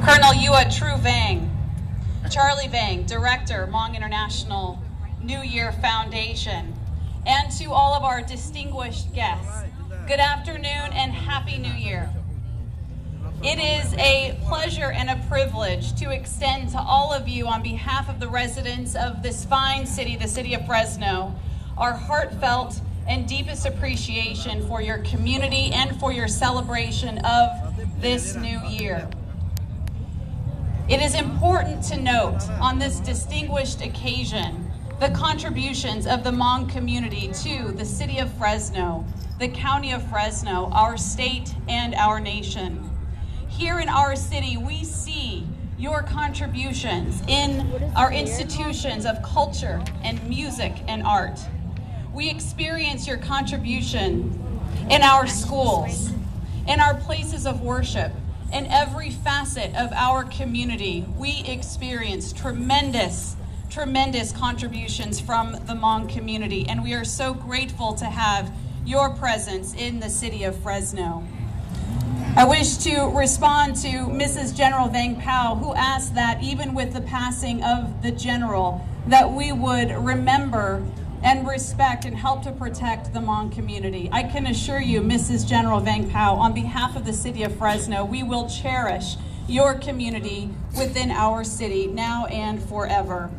Colonel Yua Tru Vang, Charlie Vang, Director, Hmong International New Year Foundation, and to all of our distinguished guests, good afternoon and Happy New Year. It is a pleasure and a privilege to extend to all of you on behalf of the residents of this fine city, the city of Fresno, our heartfelt and deepest appreciation for your community and for your celebration of this new year. It is important to note on this distinguished occasion the contributions of the Hmong community to the city of Fresno, the county of Fresno, our state, and our nation. Here in our city, we see your contributions in our institutions of culture and music and art. We experience your contribution in our schools, in our places of worship, in every facet of our community. We experience tremendous contributions from the Hmong community, and we are so grateful to have your presence in the city of Fresno. I wish to respond to Mrs. General Vang Pao, who asked that even with the passing of the general, that we would remember and respect and help to protect the Hmong community. I can assure you, Mrs. General Vang Pao, on behalf of the city of Fresno, we will cherish your community within our city now and forever.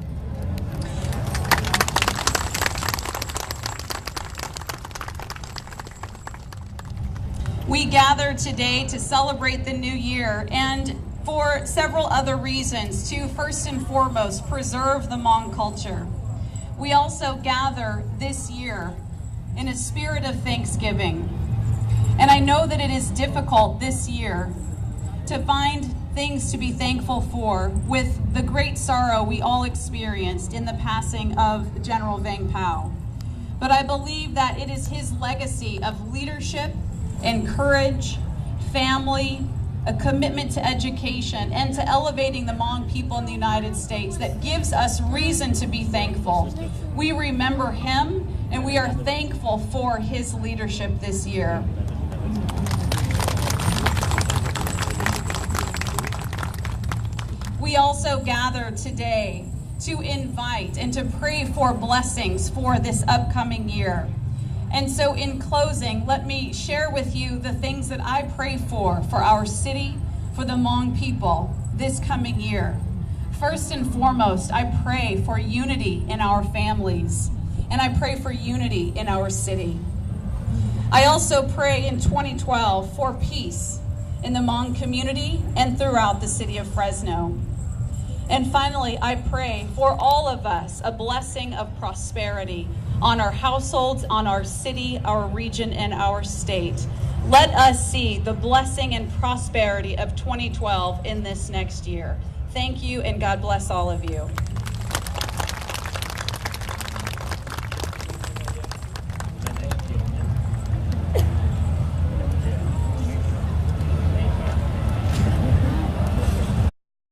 We gather today to celebrate the new year and for several other reasons, to first and foremost preserve the Hmong culture. We also gather this year in a spirit of thanksgiving. And I know that it is difficult this year to find things to be thankful for with the great sorrow we all experienced in the passing of General Vang Pao. But I believe that it is his legacy of leadership and courage, family, a commitment to education, and to elevating the Hmong people in the United States that gives us reason to be thankful. We remember him, and we are thankful for his leadership this year. We also gather today to invite and to pray for blessings for this upcoming year. And so in closing, let me share with you the things that I pray for our city, for the Hmong people this coming year. First and foremost, I pray for unity in our families, and I pray for unity in our city. I also pray in 2012 for peace in the Hmong community and throughout the city of Fresno. And finally, I pray for all of us a blessing of prosperity on our households, on our city, our region, and our state. Let us see the blessing and prosperity of 2012 in this next year. Thank you, and God bless all of you.